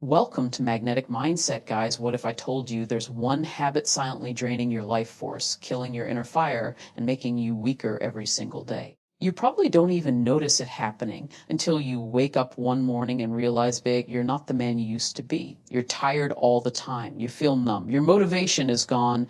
Welcome to Magnetic Mindset, guys. What if I told you there's one habit silently draining your life force, killing your inner fire, and making you weaker every single day? You probably don't even notice it happening until you wake up one morning and realize, big, you're not the man you used to be. You're tired all the time. You feel numb. Your motivation is gone,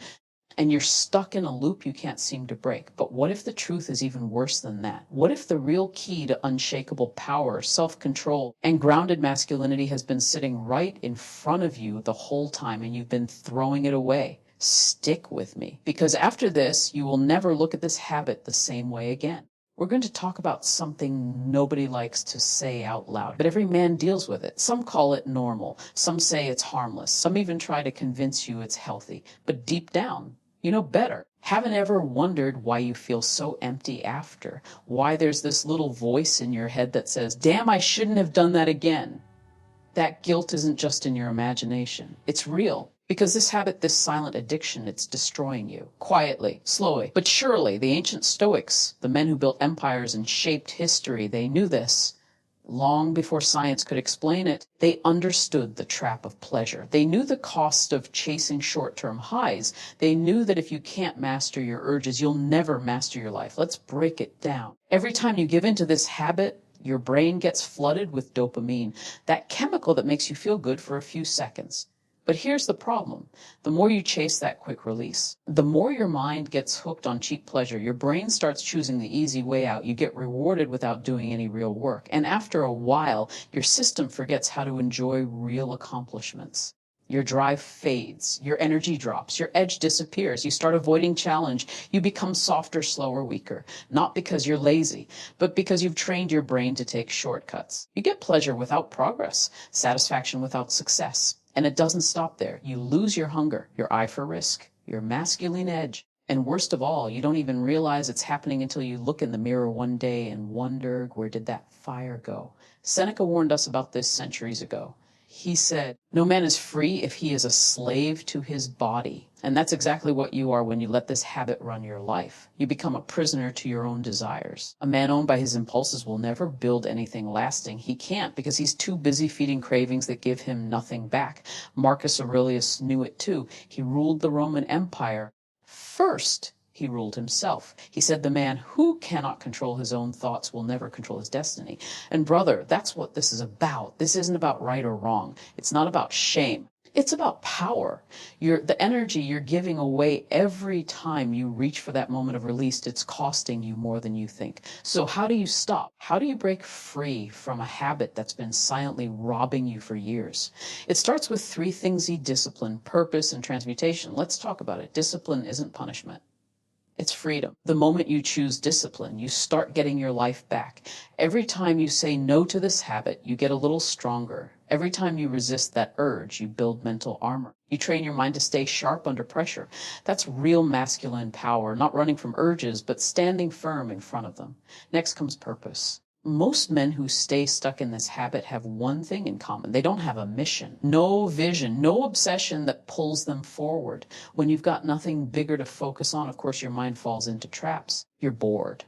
and you're stuck in a loop you can't seem to break. But what if the truth is even worse than that? What if the real key to unshakable power, self-control, and grounded masculinity has been sitting right in front of you the whole time and you've been throwing it away? Stick with me, because after this, you will never look at this habit the same way again. We're going to talk about something nobody likes to say out loud, but every man deals with it. Some call it normal. Some say it's harmless. Some even try to convince you it's healthy. But deep down, you know better. Haven't ever wondered why you feel so empty after? Why there's this little voice in your head that says, damn, I shouldn't have done that again. That guilt isn't just in your imagination. It's real. Because this habit, this silent addiction, it's destroying you. Quietly, slowly, but surely. The ancient Stoics, the men who built empires and shaped history, they knew this. Long before science could explain it, they understood the trap of pleasure. They knew the cost of chasing short-term highs. They knew that if you can't master your urges, you'll never master your life. Let's break it down. Every time you give into this habit, your brain gets flooded with dopamine, that chemical that makes you feel good for a few seconds. But here's the problem. The more you chase that quick release, the more your mind gets hooked on cheap pleasure. Your brain starts choosing the easy way out. You get rewarded without doing any real work. And after a while, your system forgets how to enjoy real accomplishments. Your drive fades, your energy drops, your edge disappears, you start avoiding challenge, you become softer, slower, weaker. Not because you're lazy, but because you've trained your brain to take shortcuts. You get pleasure without progress, satisfaction without success. And it doesn't stop there. You lose your hunger, your eye for risk, your masculine edge. And worst of all, you don't even realize it's happening until you look in the mirror one day and wonder, where did that fire go? Seneca warned us about this centuries ago. He said, no man is free if he is a slave to his body. And that's exactly what you are when you let this habit run your life. You become a prisoner to your own desires. A man owned by his impulses will never build anything lasting. He can't, because he's too busy feeding cravings that give him nothing back. Marcus Aurelius knew it too. He ruled the Roman Empire. First, he ruled himself. He said the man who cannot control his own thoughts will never control his destiny. And brother, that's what this is about. This isn't about right or wrong. It's not about shame. It's about power. The energy you're giving away every time you reach for that moment of release, it's costing you more than you think. So how do you stop? How do you break free from a habit that's been silently robbing you for years? It starts with three things: discipline, purpose, and transmutation. Let's talk about it. Discipline isn't punishment. It's freedom. The moment you choose discipline, you start getting your life back. Every time you say no to this habit, you get a little stronger. Every time you resist that urge, you build mental armor. You train your mind to stay sharp under pressure. That's real masculine power, not running from urges, but standing firm in front of them. Next comes purpose. Most men who stay stuck in this habit have one thing in common. They don't have a mission, no vision, no obsession that pulls them forward. When you've got nothing bigger to focus on, of course, your mind falls into traps. You're bored.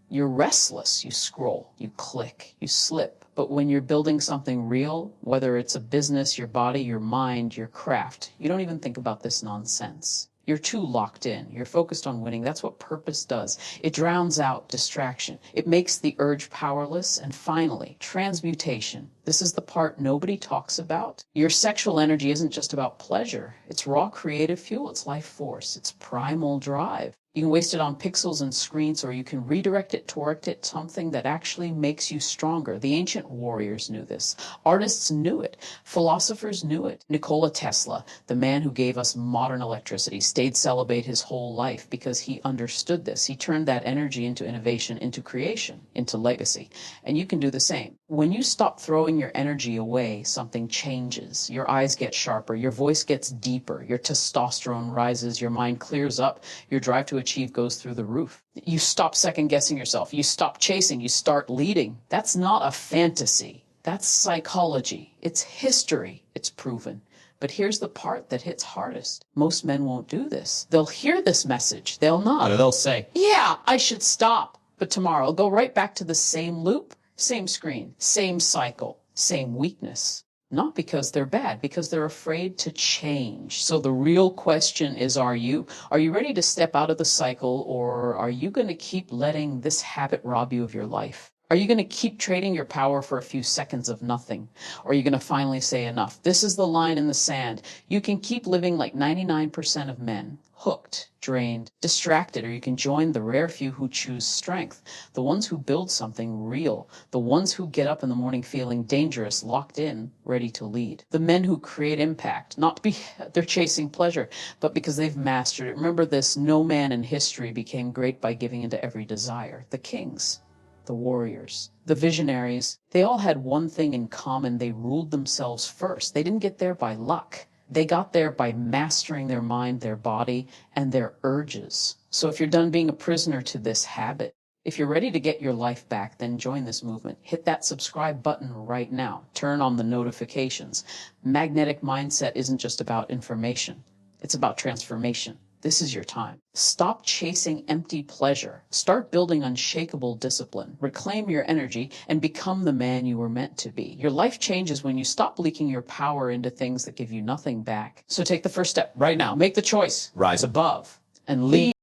You're restless. You scroll, you click, you slip. But when you're building something real, whether it's a business, your body, your mind, your craft, you don't even think about this nonsense. You're too locked in. You're focused on winning. That's what purpose does. It drowns out distraction. It makes the urge powerless. And finally, transmutation. This is the part nobody talks about. Your sexual energy isn't just about pleasure. It's raw creative fuel. It's life force. It's primal drive. You can waste it on pixels and screens, or you can redirect it toward something that actually makes you stronger. The ancient warriors knew this. Artists knew it. Philosophers knew it. Nikola Tesla, the man who gave us modern electricity, stayed celibate his whole life because he understood this. He turned that energy into innovation, into creation, into legacy. And you can do the same. When you stop throwing your energy away, something changes. Your eyes get sharper, your voice gets deeper, your testosterone rises, your mind clears up, your drive to achieve goes through the roof. You stop second-guessing yourself. You stop chasing. You start leading. That's not a fantasy. That's psychology. It's history. It's proven. But here's the part that hits hardest. Most men won't do this. They'll hear this message. They'll nod. They'll say, yeah, I should stop. But tomorrow I'll go right back to the same loop, same screen, same cycle, same weakness. Not because they're bad, because they're afraid to change. So the real question is, are you? Are you ready to step out of the cycle, or are you going to keep letting this habit rob you of your life? Are you going to keep trading your power for a few seconds of nothing? Or are you going to finally say enough? This is the line in the sand. You can keep living like 99% of men, hooked, drained, distracted, or you can join the rare few who choose strength, the ones who build something real, the ones who get up in the morning feeling dangerous, locked in, ready to lead. The men who create impact, not because they're chasing pleasure, but because they've mastered it. Remember this, no man in history became great by giving into every desire. The kings, the warriors, the visionaries, they all had one thing in common. They ruled themselves first. They didn't get there by luck. They got there by mastering their mind, their body, and their urges. So if you're done being a prisoner to this habit, if you're ready to get your life back, then join this movement. Hit that subscribe button right now. Turn on the notifications. Magnetic mindset isn't just about information. It's about transformation. This is your time. Stop chasing empty pleasure. Start building unshakable discipline. Reclaim your energy and become the man you were meant to be. Your life changes when you stop leaking your power into things that give you nothing back. So take the first step right now. Make the choice. Rise above and lead.